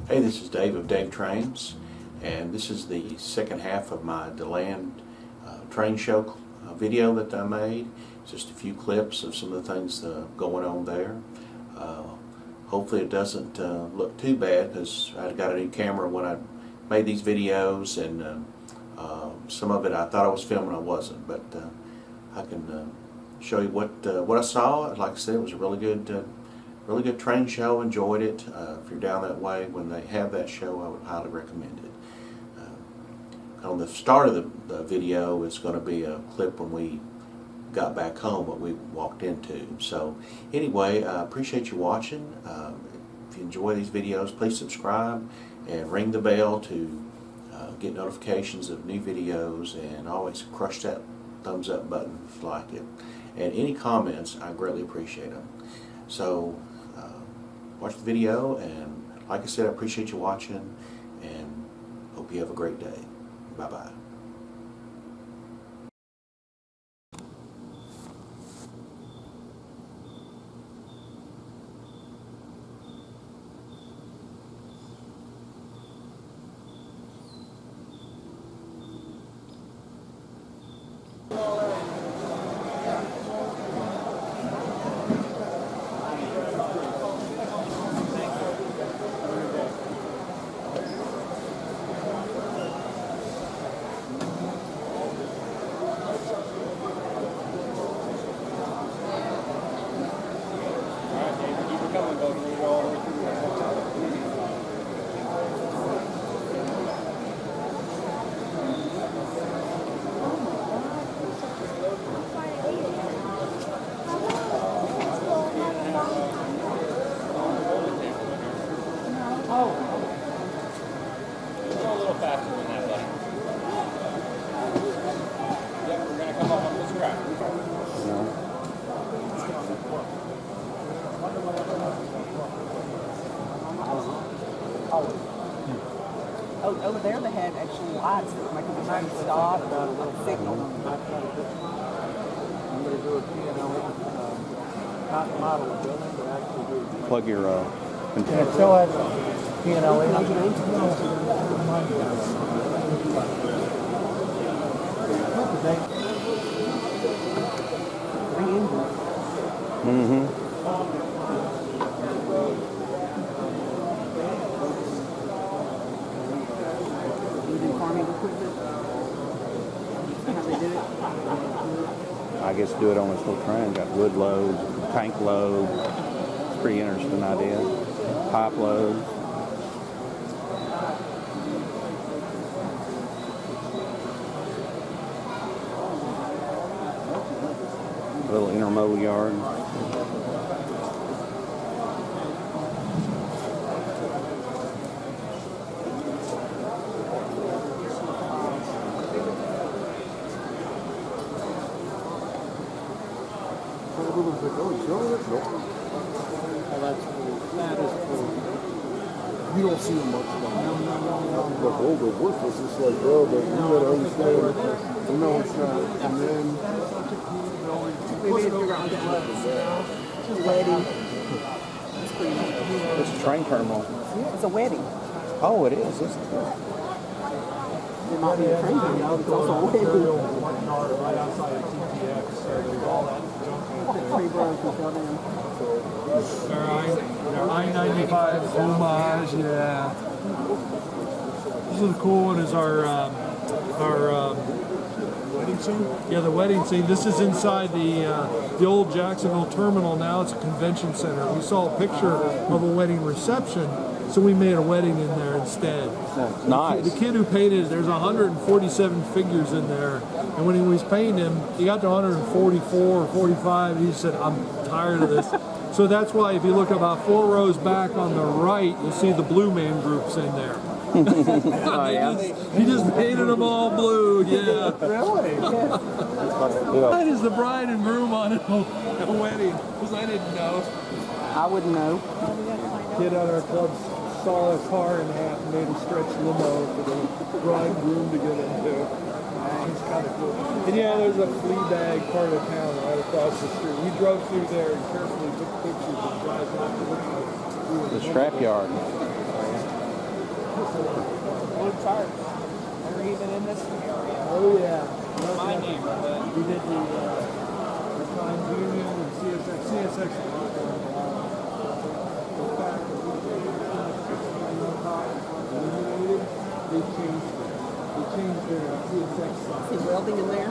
Hey, this is Dave of Dave Trains, and this is the second half of my DeLand train show video that I made. Just a few clips of some of the things going on there. Hopefully it doesn't look too bad, because I got a new camera when I made these videos, and some of it I thought I was filming, I wasn't, but I can show you what I saw. Like I said, it was a really good train show. Enjoyed it. If you're down that way when they have that show, I would highly recommend it. On the start of the video is going to be a clip when we got back home, what we walked into. So anyway, I appreciate you watching. If you enjoy these videos, please subscribe and ring the bell to get notifications of new videos, and always crush that thumbs up button if you like it. And any comments, I greatly appreciate them. So watch the video, and like I said, I appreciate you watching, and hope you have a great day. Bye-bye. Over there they had actually lights that were making the train stop, a little signal. Plug your Yeah, it still has P&L in it. Mm-hmm. I guess do it on this little train. Got wood loads, tank load. It's a pretty interesting idea. Pipe load. A little intermodal yard. You don't see them much about it. But older worthless, it's like, oh, but you gotta understand. No, it's not. And then We made it figure out that wedding. It's a train terminal. It's a wedding. Oh, it is. It's It might be a train terminal, it's also a wedding. Right outside of TTX, so there's all that junk. Pretty broke and fell down. Their I-95 homage, yeah. This is the cool one. Is our wedding scene? Yeah, the wedding scene. This is inside the old Jacksonville terminal. Now it's a convention center. We saw a picture of a wedding reception, so we made a wedding in there instead. nice. The kid who painted it, there's 147 figures in there, and when he was painting him, he got to 144 or 45, and he said, "I'm tired of this." So that's why if you look about 4 rows back on the right, you'll see the Blue Man groups in there. Oh, yeah. He just painted them all blue, yeah. Really? That is the bride and groom on a wedding, because I didn't know. I wouldn't know. Kid at our club saw a car in half and made a stretch limo for the bride and groom to get into. It's kind of cool. And yeah, there's a flea bag part of town right across the street. We drove through there and carefully took pictures of guys out to look like we were The scrapyard. Blue charts. They're even in this area. Oh yeah. My neighborhood. We did the Times Union and CSX. CSX. They changed their CSX sign. See welding in there?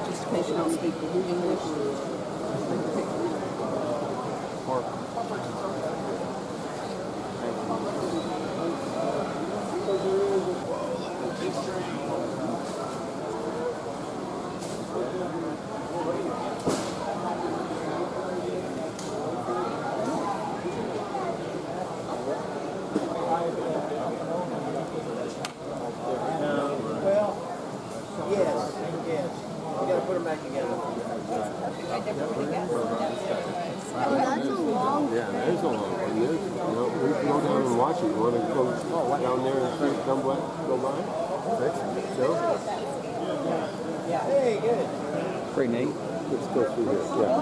Just in case you don't speak English. Yes, yes. We gotta put them back together. Yeah, there's a long one. There's, you know, we can go down and watch it. You want to go down there and see it come by? Go by? No? Hey, good. Pretty neat. Let's go through this. Yeah.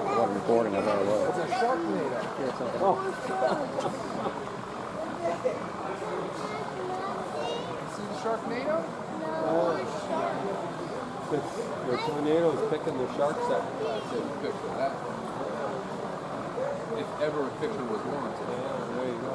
I wasn't recording, I thought it was. It's a Sharknado. See the Sharknado? The tornado's picking the sharks up. Picture that. If ever a picture was warranted. Yeah, there you go.